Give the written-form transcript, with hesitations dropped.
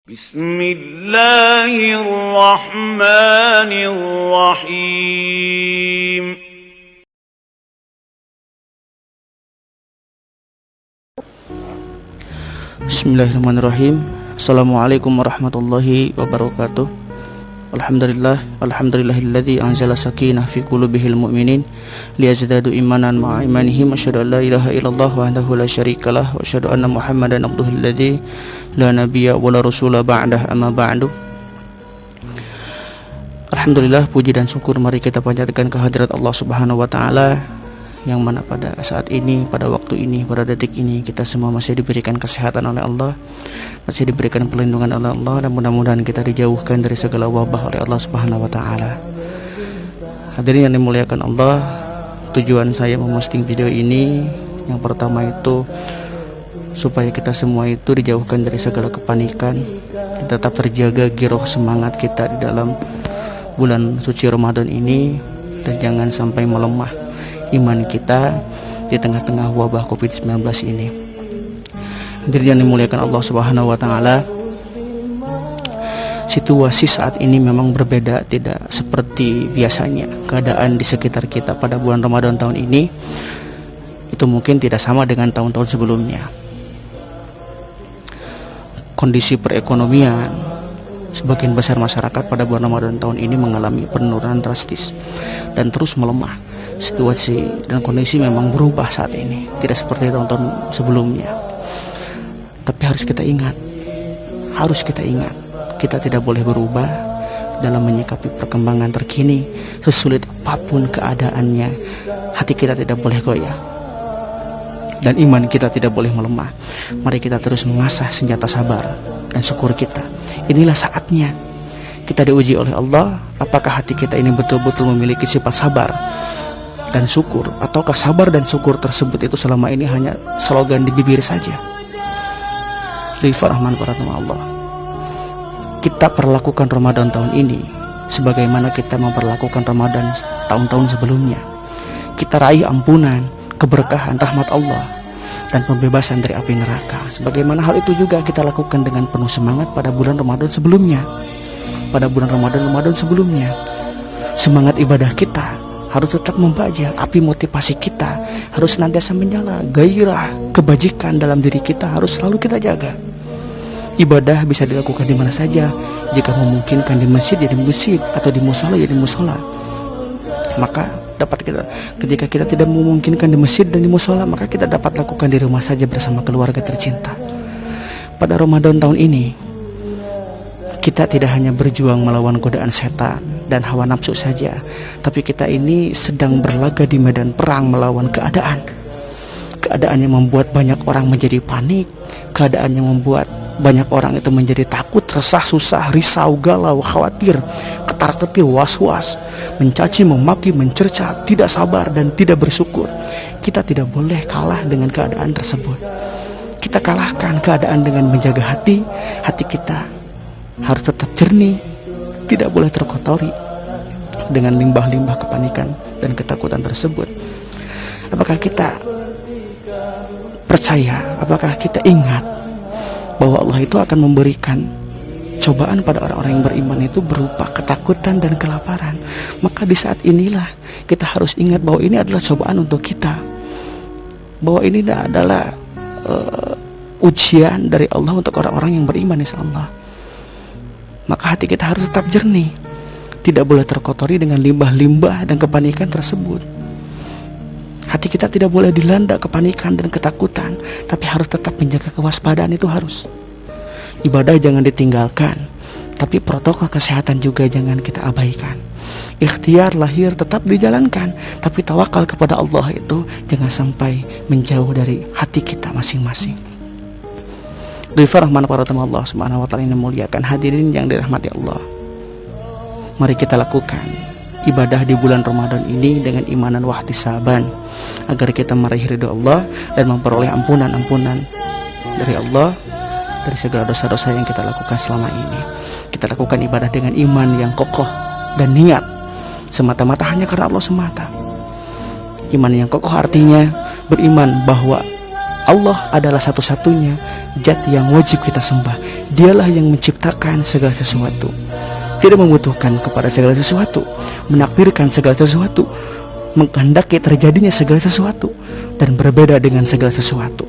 Bismillahirrahmanirrahim. Bismillahirrahmanirrahim. Assalamualaikum warahmatullahi wabarakatuh. Alhamdulillahilladzi anzala sakinah fi qulubihil mu'minin liyazdadu imanan ma'a imanihim. Asyhadu an la ilaha illallah wahdahu la syarikalah wa asyhadu anna Muhammadan abduhu alladzi la nabiyya wa la rasula ba'dah, amma ba'du. Alhamdulillah, puji dan syukur mari kita panjatkan kehadirat Allah Subhanahu wa taala, yang mana pada saat ini, pada waktu ini, pada detik ini kita semua masih diberikan kesehatan oleh Allah, masih diberikan perlindungan oleh Allah, dan mudah-mudahan kita dijauhkan dari segala wabah oleh Allah Subhanahu wa taala. Hadirin yang dimuliakan Allah, tujuan saya memposting video ini yang pertama itu supaya kita semua itu dijauhkan dari segala kepanikan, tetap terjaga giroh semangat kita di dalam bulan suci Ramadan ini, dan jangan sampai melemah iman kita di tengah-tengah wabah COVID-19 ini. Jadi yang dimuliakan Allah Subhanahu wa taala, situasi saat ini memang berbeda, tidak seperti biasanya. Keadaan di sekitar kita pada bulan Ramadan tahun ini itu mungkin tidak sama dengan tahun-tahun sebelumnya. Kondisi perekonomian sebagian besar masyarakat pada bulan Ramadan tahun ini mengalami penurunan drastis dan terus melemah. Situasi dan kondisi memang berubah saat ini, tidak seperti tahun-tahun sebelumnya. Tapi harus kita ingat, kita tidak boleh berubah dalam menyikapi perkembangan terkini. Sesulit apapun keadaannya, hati kita tidak boleh goyah, dan iman kita tidak boleh melemah. Mari kita terus mengasah senjata sabar dan syukur kita. Inilah saatnya kita diuji oleh Allah, apakah hati kita ini betul-betul memiliki sifat sabar dan syukur, ataukah sabar dan syukur tersebut itu selama ini hanya slogan di bibir saja. Allah, kita perlakukan Ramadan tahun ini sebagaimana kita memperlakukan Ramadan tahun-tahun sebelumnya. Kita raih ampunan, keberkahan, rahmat Allah, dan pembebasan dari api neraka. Sebagaimana hal itu juga kita lakukan dengan penuh semangat pada bulan Ramadan sebelumnya. Pada bulan Ramadan sebelumnya, semangat ibadah kita harus tetap membaja, api motivasi kita harus senantiasa menyala, gairah kebajikan dalam diri kita harus selalu kita jaga. Ibadah bisa dilakukan di mana saja. Jika memungkinkan di masjid ya di masjid, atau di musola ya di musola. Maka ketika kita tidak memungkinkan di masjid dan di musola, maka kita dapat lakukan di rumah saja bersama keluarga tercinta. Pada Ramadan tahun ini, kita tidak hanya berjuang melawan godaan setan dan hawa nafsu saja, tapi kita ini sedang berlaga di medan perang melawan keadaan yang membuat banyak orang menjadi panik, keadaan yang membuat banyak orang itu menjadi takut, resah, susah, risau, galau, khawatir, ketar-ketir, was-was, mencaci, memaki, mencerca, tidak sabar dan tidak bersyukur. Kita tidak boleh kalah dengan keadaan tersebut. Kita kalahkan keadaan dengan menjaga hati kita harus tetap jernih, tidak boleh terkotori dengan limbah-limbah kepanikan dan ketakutan tersebut. Apakah kita percaya, apakah kita ingat bahwa Allah itu akan memberikan cobaan pada orang-orang yang beriman itu berupa ketakutan dan kelaparan? Maka di saat inilah kita harus ingat bahwa ini adalah cobaan untuk kita, bahwa ini adalah ujian dari Allah untuk orang-orang yang beriman insyaallah. Maka hati kita harus tetap jernih, tidak boleh terkotori dengan limbah-limbah dan kepanikan tersebut. Hati kita tidak boleh dilanda kepanikan dan ketakutan, tapi harus tetap menjaga kewaspadaan. Itu harus. Ibadah jangan ditinggalkan, tapi protokol kesehatan juga jangan kita abaikan. Ikhtiar lahir tetap dijalankan, tapi tawakal kepada Allah itu jangan sampai menjauh dari hati kita masing-masing. Allah Subhanahu wa taala ini muliakan. Hadirin yang dirahmati Allah, mari kita lakukan ibadah di bulan Ramadan ini dengan imanan wa ihtisaban, agar kita meraih ridha Allah dan memperoleh ampunan dari Allah dari segala dosa-dosa yang kita lakukan selama ini. Kita lakukan ibadah dengan iman yang kokoh dan niat semata-mata hanya karena Allah semata. Iman yang kokoh artinya beriman bahwa Allah adalah satu-satunya zat yang wajib kita sembah. Dialah yang menciptakan segala sesuatu, tidak membutuhkan kepada segala sesuatu, menakdirkan segala sesuatu, menghendaki terjadinya segala sesuatu, dan berbeda dengan segala sesuatu.